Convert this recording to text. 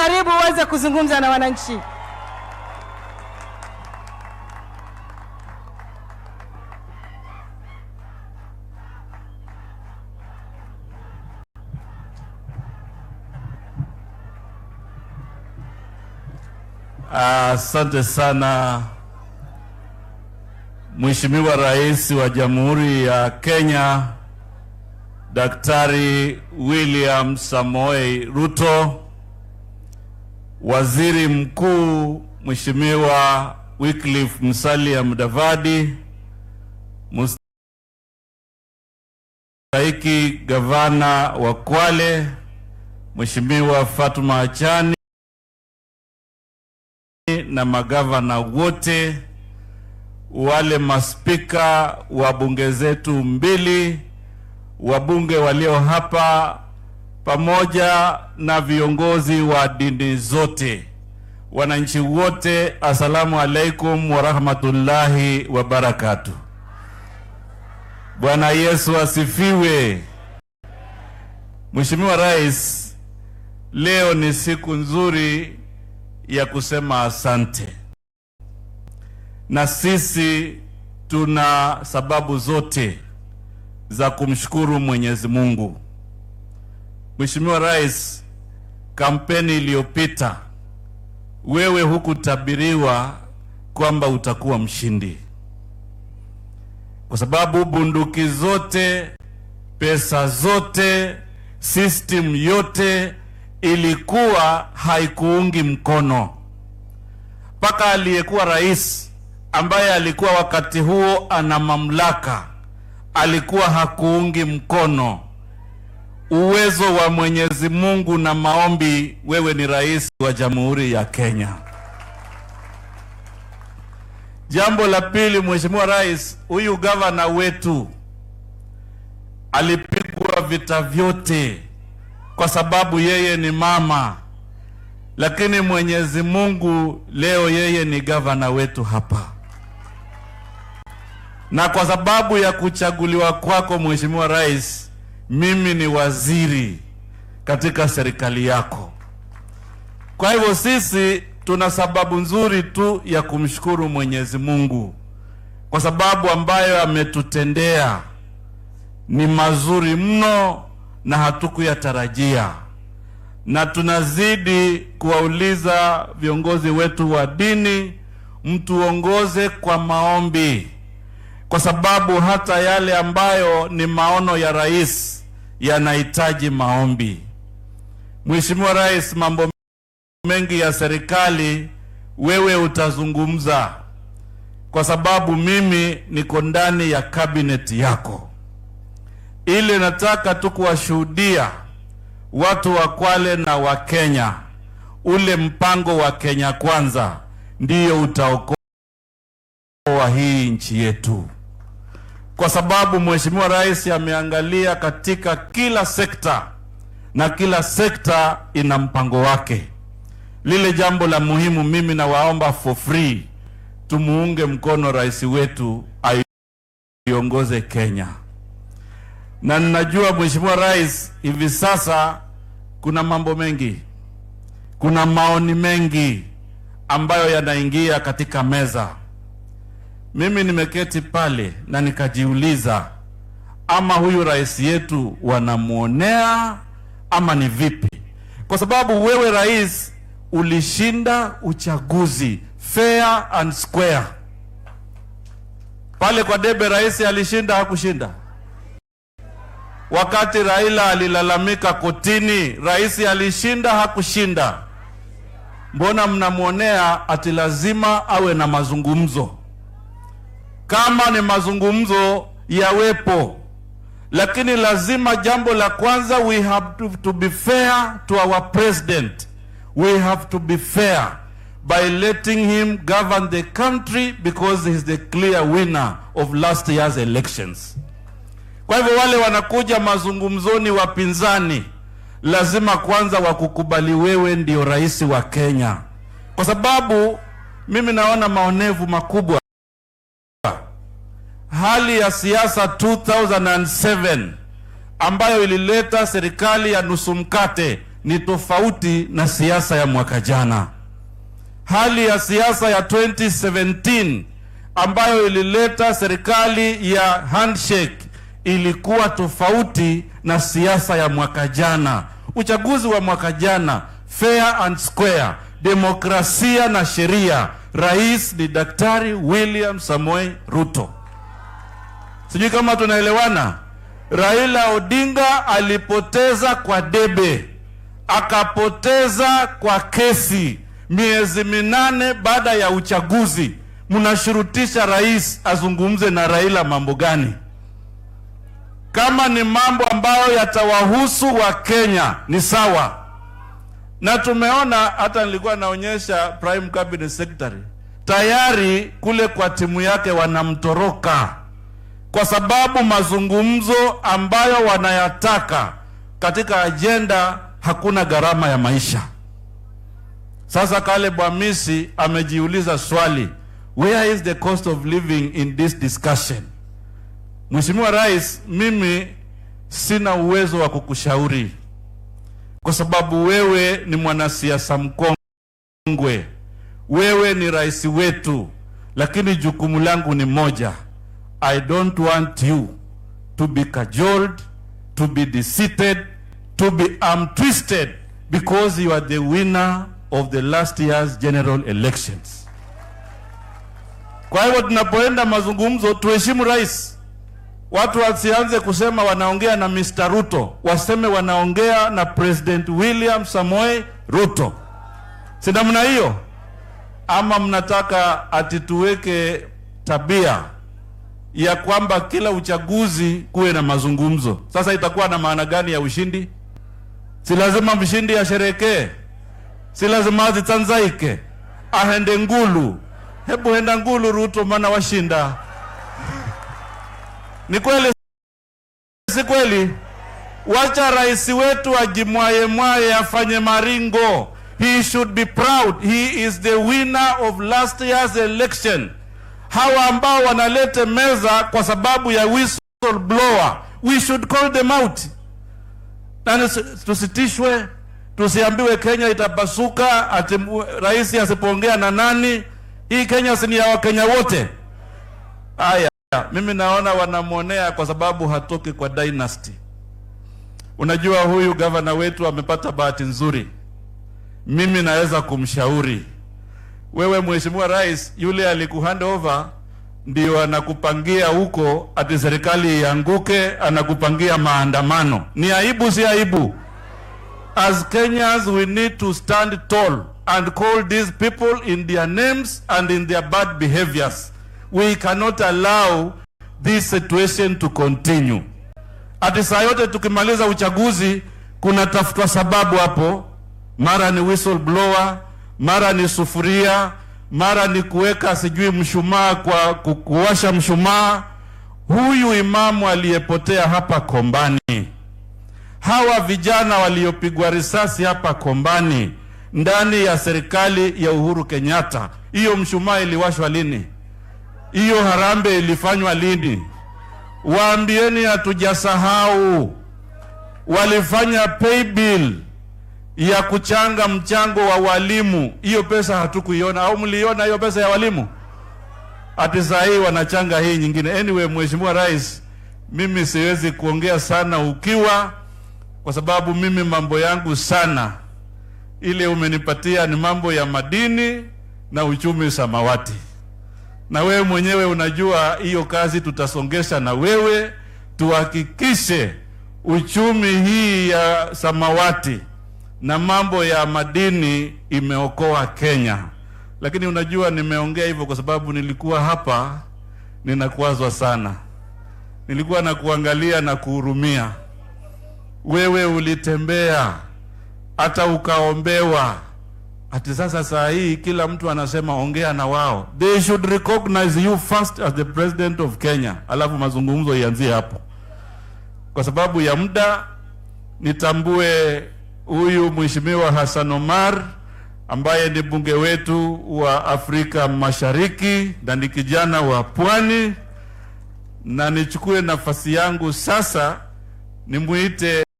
karibu uweze kuzungumza na wananchi. Asante sana Mheshimiwa Rais wa Jamhuri ya Kenya Daktari William Samoei Ruto, Waziri Mkuu Mheshimiwa Wycliffe Musalia Mudavadi, Mstahiki Gavana wa Kwale Mheshimiwa Fatuma Achani na magavana wote, wale maspika wa bunge zetu mbili, wabunge walio hapa, pamoja na viongozi wa dini zote, wananchi wote, asalamu alaikum wa rahmatullahi wa barakatuh. Bwana Yesu asifiwe. Mheshimiwa Rais, leo ni siku nzuri ya kusema asante, na sisi tuna sababu zote za kumshukuru Mwenyezi Mungu. Mheshimiwa Rais, kampeni iliyopita wewe hukutabiriwa kwamba utakuwa mshindi, kwa sababu bunduki zote, pesa zote, system yote ilikuwa haikuungi mkono. Paka aliyekuwa rais ambaye alikuwa wakati huo ana mamlaka alikuwa hakuungi mkono. Uwezo wa Mwenyezi Mungu na maombi, wewe ni rais wa Jamhuri ya Kenya. Jambo la pili, Mheshimiwa Rais, huyu gavana wetu alipigwa vita vyote kwa sababu yeye ni mama, lakini Mwenyezi Mungu leo yeye ni gavana wetu hapa. Na kwa sababu ya kuchaguliwa kwako Mheshimiwa Rais, mimi ni waziri katika serikali yako. Kwa hivyo sisi tuna sababu nzuri tu ya kumshukuru Mwenyezi Mungu, kwa sababu ambayo ametutendea ni mazuri mno na hatukuyatarajia. Na tunazidi kuwauliza viongozi wetu wa dini, mtuongoze kwa maombi, kwa sababu hata yale ambayo ni maono ya rais yanahitaji maombi. Mheshimiwa Rais, mambo mengi ya serikali wewe utazungumza, kwa sababu mimi niko ndani ya cabinet yako. Ile nataka tu kuwashuhudia watu wa Kwale na wa Kenya, ule mpango wa Kenya Kwanza ndiyo utaokoa hii nchi yetu, kwa sababu Mheshimiwa Rais ameangalia katika kila sekta na kila sekta ina mpango wake. Lile jambo la muhimu, mimi nawaomba for free tumuunge mkono rais wetu aiongoze Kenya. Na ninajua Mheshimiwa Rais, hivi sasa kuna mambo mengi, kuna maoni mengi ambayo yanaingia katika meza. Mimi nimeketi pale na nikajiuliza, ama huyu rais yetu wanamuonea ama ni vipi? Kwa sababu wewe rais ulishinda uchaguzi fair and square. Pale kwa debe rais alishinda hakushinda? Wakati Raila alilalamika kotini, rais alishinda hakushinda? Mbona mnamuonea ati lazima awe na mazungumzo? Kama ni mazungumzo yawepo, lakini lazima jambo la kwanza, we have to be fair to our president. We have to be fair by letting him govern the country because he is the clear winner of last year's elections. Kwa hivyo wale wanakuja mazungumzoni wapinzani, lazima kwanza wakukubali wewe ndio rais wa Kenya, kwa sababu mimi naona maonevu makubwa. Hali ya siasa 2007 ambayo ilileta serikali ya nusu mkate ni tofauti na siasa ya mwaka jana. Hali ya siasa ya 2017 ambayo ilileta serikali ya handshake ilikuwa tofauti na siasa ya mwaka jana. Uchaguzi wa mwaka jana, fair and square, demokrasia na sheria. Rais ni Daktari William Samoei Ruto. Sijui kama tunaelewana. Raila Odinga alipoteza kwa debe, akapoteza kwa kesi miezi 8 baada ya uchaguzi. Mnashurutisha rais azungumze na Raila mambo gani? Kama ni mambo ambayo yatawahusu wa Kenya ni sawa. Na tumeona, hata nilikuwa naonyesha Prime Cabinet Secretary, tayari kule kwa timu yake wanamtoroka kwa sababu mazungumzo ambayo wanayataka katika agenda hakuna gharama ya maisha. Sasa Kale Bwamisi amejiuliza swali, where is the cost of living in this discussion? Mheshimiwa Rais, mimi sina uwezo wa kukushauri kwa sababu wewe ni mwanasiasa mkongwe, wewe ni rais wetu, lakini jukumu langu ni moja. I don't want you to be cajoled, to be deceived, to be arm twisted because you are the winner of the last year's general elections. Kwa hivyo tunapoenda mazungumzo tuheshimu rais. Watu wasianze kusema wanaongea na Mr. Ruto, waseme wanaongea na President William Samoei Ruto. Si namna hiyo? Ama mnataka atituweke tabia ya kwamba kila uchaguzi kuwe na mazungumzo? Sasa itakuwa na maana gani ya ushindi? Si lazima mshindi asherekee? Si lazima azitanzaike? Ahende ngulu? Hebu henda ngulu Ruto, maana washinda. Ni kweli si kweli? Wacha rais wetu ajimwaye afanye maringo. He should be proud. He is the winner of last year's election. Hawa ambao wanalete meza kwa sababu ya whistleblower, we should call them out. Na tusitishwe, tusiambiwe Kenya itapasuka ati rais asipoongea na nani. Hii Kenya si ni ya Wakenya wote. Haya, mimi naona wanamuonea kwa sababu hatoki kwa dynasty. Unajua huyu governor wetu amepata bahati nzuri. Mimi naweza kumshauri, wewe Mheshimiwa Rais, yule alikuhand over ndio anakupangia huko ati serikali ianguke, anakupangia maandamano. Ni aibu si aibu? As Kenyans we need to stand tall and call these people in their names and in their bad behaviors. We cannot allow this situation to continue. Ati saa yote tukimaliza uchaguzi kuna tafutwa sababu hapo, mara ni whistleblower, mara ni sufuria, mara ni kuweka sijui mshumaa kwa kuwasha mshumaa. Huyu imamu aliyepotea hapa Kombani, hawa vijana waliopigwa risasi hapa Kombani ndani ya serikali ya Uhuru Kenyatta, hiyo mshumaa iliwashwa lini? Hiyo harambe ilifanywa lini? Waambieni hatujasahau. Walifanya pay bill ya kuchanga mchango wa walimu. Hiyo pesa hatukuiona, au mliona hiyo pesa ya walimu? Ati saa hii wanachanga hii nyingine. Anyway, Mheshimiwa Rais, mimi siwezi kuongea sana ukiwa, kwa sababu mimi mambo yangu sana ile umenipatia ni mambo ya madini na uchumi samawati. Na wewe mwenyewe unajua hiyo kazi tutasongesha na wewe, tuhakikishe uchumi hii ya samawati na mambo ya madini imeokoa Kenya. Lakini unajua nimeongea hivyo kwa sababu nilikuwa hapa ninakuazwa sana. Nilikuwa na kuangalia na kuhurumia. Wewe ulitembea hata ukaombewa. Ati sasa saa hii kila mtu anasema ongea na wao. They should recognize you first as the president of Kenya. Alafu mazungumzo ianzie hapo. Kwa sababu ya muda nitambue huyu Mheshimiwa Hassan Omar ambaye ni bunge wetu wa Afrika Mashariki na ni kijana wa Pwani, na nichukue nafasi yangu sasa nimuite